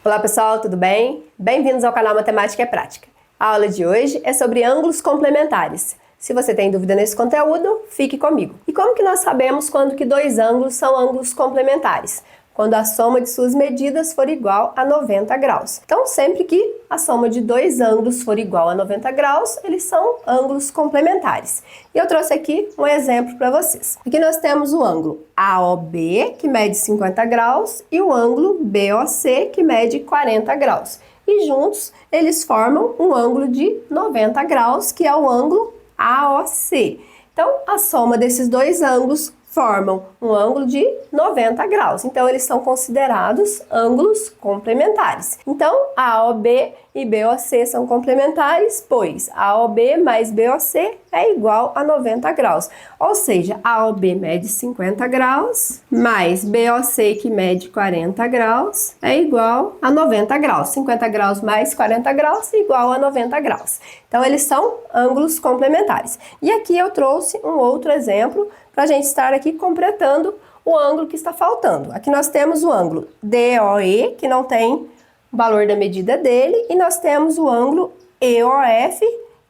Olá pessoal, tudo bem? Bem-vindos ao canal Matemática é Prática. A aula de hoje é sobre ângulos complementares. Se você tem dúvida nesse conteúdo, fique comigo. E como que nós sabemos quando que dois ângulos são ângulos complementares? Quando a soma de suas medidas for igual a 90 graus. Então, sempre que a soma de dois ângulos for igual a 90 graus, eles são ângulos complementares. E eu trouxe aqui um exemplo para vocês. Aqui nós temos o ângulo AOB, que mede 50 graus, e o ângulo BOC, que mede 40 graus. E juntos, eles formam um ângulo de 90 graus, que é o ângulo AOC. Então, a soma desses dois ângulos formam um ângulo de 90 graus. Então, eles são considerados ângulos complementares. Então, AOB e BOC são complementares, pois AOB mais BOC é igual a 90 graus. Ou seja, AOB mede 50 graus, mais BOC, que mede 40 graus, é igual a 90 graus. 50 graus mais 40 graus é igual a 90 graus. Então, eles são ângulos complementares. E aqui eu trouxe um outro exemplo para a gente estar aqui completando o ângulo que está faltando. Aqui nós temos o ângulo DOE, que não tem o valor da medida dele, e nós temos o ângulo EOF,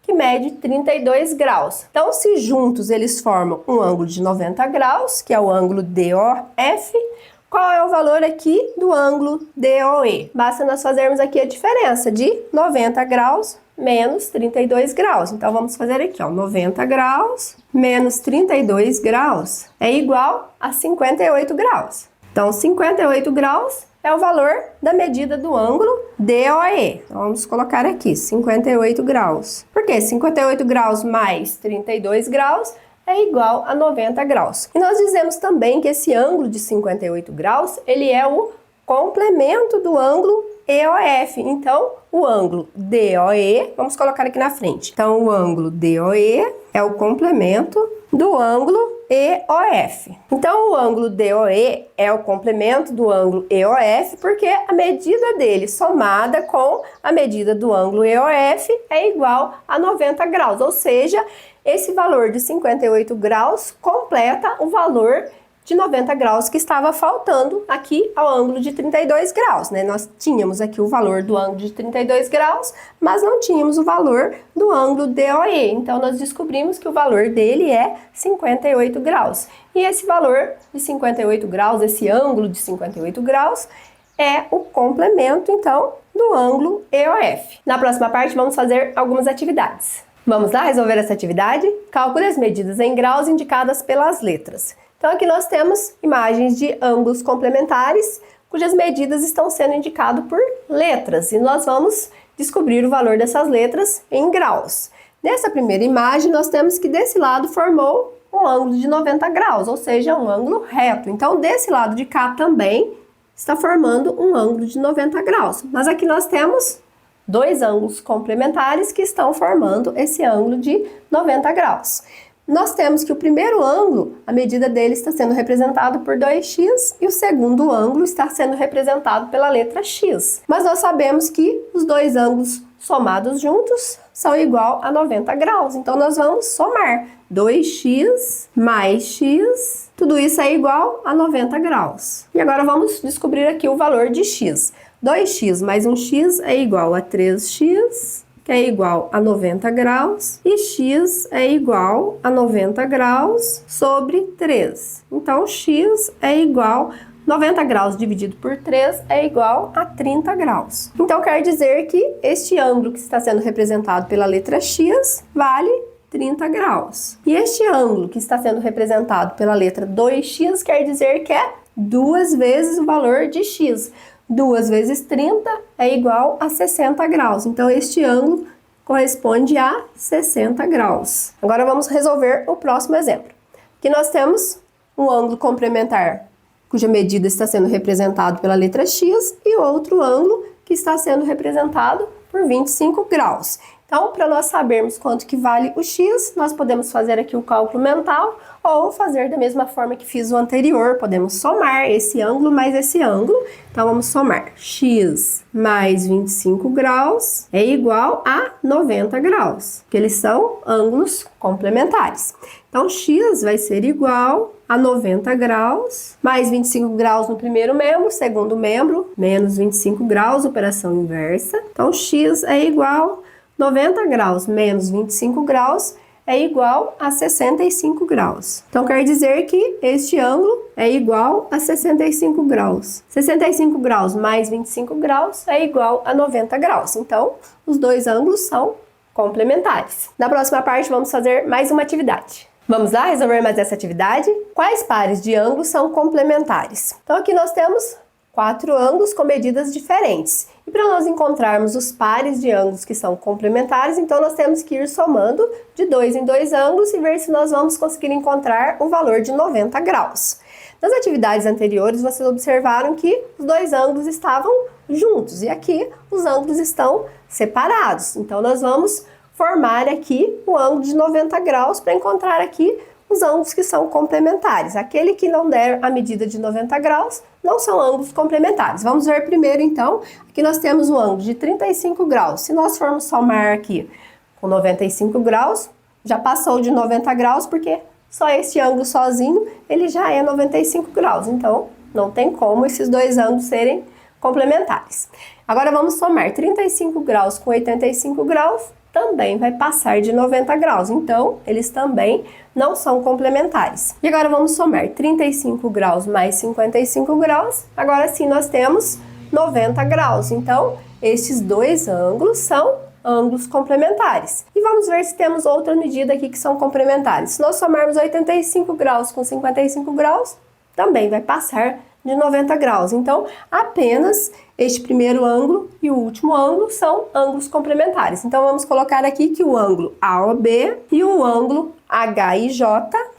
que mede 32 graus. Então, se juntos eles formam um ângulo de 90 graus, que é o ângulo DOF, qual é o valor aqui do ângulo DOE? Basta nós fazermos aqui a diferença de 90 graus menos 32 graus. Então, vamos fazer aqui, ó, 90 graus menos 32 graus é igual a 58 graus. Então, 58 graus é o valor da medida do ângulo DOE. Então, vamos colocar aqui, 58 graus. Por quê? 58 graus mais 32 graus é igual a 90 graus. E nós dizemos também que esse ângulo de 58 graus, ele é o complemento do ângulo EOF. Então, o ângulo DOE, vamos colocar aqui na frente. Então, o ângulo DOE é o complemento do ângulo EOF. Então, o ângulo DOE é o complemento do ângulo EOF, porque a medida dele somada com a medida do ângulo EOF é igual a 90 graus. Ou seja, esse valor de 58 graus completa o valor de 90 graus que estava faltando aqui ao ângulo de 32 graus, né? Nós tínhamos aqui o valor do ângulo de 32 graus, mas não tínhamos o valor do ângulo DOE. Então, nós descobrimos que o valor dele é 58 graus. E esse valor de 58 graus, esse ângulo de 58 graus, é o complemento, então, do ângulo EOF. Na próxima parte, vamos fazer algumas atividades. Vamos lá resolver essa atividade? Calcule as medidas em graus indicadas pelas letras. Então, aqui nós temos imagens de ângulos complementares, cujas medidas estão sendo indicadas por letras, e nós vamos descobrir o valor dessas letras em graus. Nessa primeira imagem, nós temos que desse lado formou um ângulo de 90 graus, ou seja, um ângulo reto. Então, desse lado de cá também está formando um ângulo de 90 graus. Mas aqui nós temos dois ângulos complementares que estão formando esse ângulo de 90 graus. Nós temos que o primeiro ângulo, a medida dele está sendo representado por 2x e o segundo ângulo está sendo representado pela letra x. Mas nós sabemos que os dois ângulos somados juntos são igual a 90 graus. Então, nós vamos somar 2x mais x, tudo isso é igual a 90 graus. E agora vamos descobrir aqui o valor de x. 2x mais 1x é igual a 3x, que é igual a 90 graus, e x é igual a 90 graus sobre 3. Então, x é igual a 90 graus dividido por 3 é igual a 30 graus. Então, quer dizer que este ângulo que está sendo representado pela letra x vale 30 graus. E este ângulo que está sendo representado pela letra 2x quer dizer que é 2 vezes o valor de x. 2 vezes 30 é igual a 60 graus. Então, este ângulo corresponde a 60 graus. Agora, vamos resolver o próximo exemplo. Aqui nós temos um ângulo complementar, cuja medida está sendo representado pela letra x, e outro ângulo que está sendo representado por 25 graus. Então, para nós sabermos quanto que vale o x, nós podemos fazer aqui o cálculo mental ou fazer da mesma forma que fiz o anterior. Podemos somar esse ângulo mais esse ângulo. Então, vamos somar x mais 25 graus é igual a 90 graus, que eles são ângulos complementares. Então, x vai ser igual a 90 graus, mais 25 graus no primeiro membro, segundo membro, menos 25 graus, operação inversa. Então, x é igual a 90 graus menos 25 graus é igual a 65 graus. Então, quer dizer que este ângulo é igual a 65 graus. 65 graus mais 25 graus é igual a 90 graus. Então, os dois ângulos são complementares. Na próxima parte, vamos fazer mais uma atividade. Vamos lá resolver mais essa atividade? Quais pares de ângulos são complementares? Então, aqui nós temos 4 ângulos com medidas diferentes. E para nós encontrarmos os pares de ângulos que são complementares, então nós temos que ir somando de 2 em 2 ângulos e ver se nós vamos conseguir encontrar o valor de 90 graus. Nas atividades anteriores, vocês observaram que os dois ângulos estavam juntos e aqui os ângulos estão separados. Então, nós vamos formar aqui o ângulo de 90 graus para encontrar aqui os ângulos que são complementares. Aquele que não der a medida de 90 graus não são ângulos complementares. Vamos ver primeiro, então, aqui nós temos o ângulo de 35 graus. Se nós formos somar aqui com 95 graus, já passou de 90 graus, porque só esse ângulo sozinho, ele já é 95 graus. Então, não tem como esses dois ângulos serem complementares. Agora, vamos somar 35 graus com 85 graus, também vai passar de 90 graus. Então, eles também não são complementares. E agora vamos somar 35 graus mais 55 graus. Agora sim nós temos 90 graus. Então, estes dois ângulos são ângulos complementares. E vamos ver se temos outra medida aqui que são complementares. Se nós somarmos 85 graus com 55 graus, também vai passar de 90 graus. Então, apenas este primeiro ângulo e o último ângulo são ângulos complementares. Então, vamos colocar aqui que o ângulo AOB e o ângulo HIJ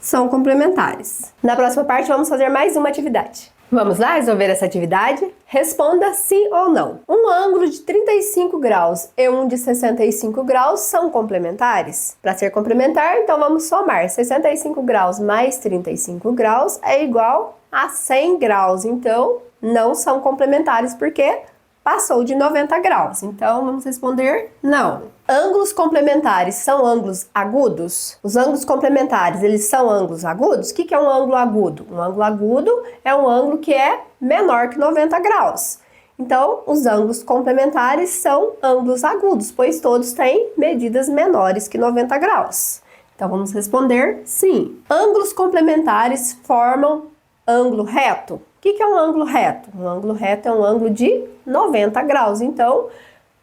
são complementares. Na próxima parte, vamos fazer mais uma atividade. Vamos lá resolver essa atividade? Responda sim ou não. Um ângulo de 35 graus e um de 65 graus são complementares? Para ser complementar, então vamos somar 65 graus mais 35 graus é igual a 100 graus. Então, não são complementares porque passou de 90 graus. Então, vamos responder não. Ângulos complementares são ângulos agudos? Os ângulos complementares, eles são ângulos agudos? O que é um ângulo agudo? Um ângulo agudo é um ângulo que é menor que 90 graus. Então, os ângulos complementares são ângulos agudos, pois todos têm medidas menores que 90 graus. Então, vamos responder sim. Ângulos complementares formam ângulo reto? O que é um ângulo reto? Um ângulo reto é um ângulo de 90 graus. Então,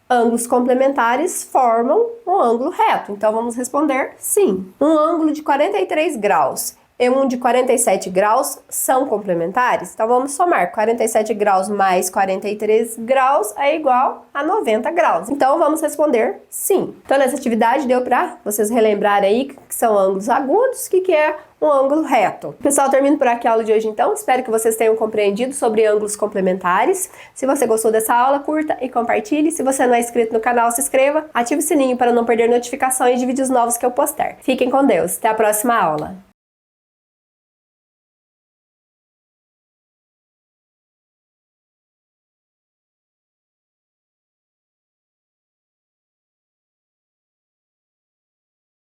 ângulos complementares formam um ângulo reto. Então, vamos responder sim. Um ângulo de 43 graus e um de 47 graus são complementares? Então, vamos somar 47 graus mais 43 graus é igual a 90 graus. Então, vamos responder sim. Então, nessa atividade deu para vocês relembrarem aí que são ângulos agudos, que é um ângulo reto. Pessoal, termino por aqui a aula de hoje então. Espero que vocês tenham compreendido sobre ângulos complementares. Se você gostou dessa aula, curta e compartilhe. Se você não é inscrito no canal, se inscreva. Ative o sininho para não perder notificações de vídeos novos que eu postar. Fiquem com Deus. Até a próxima aula.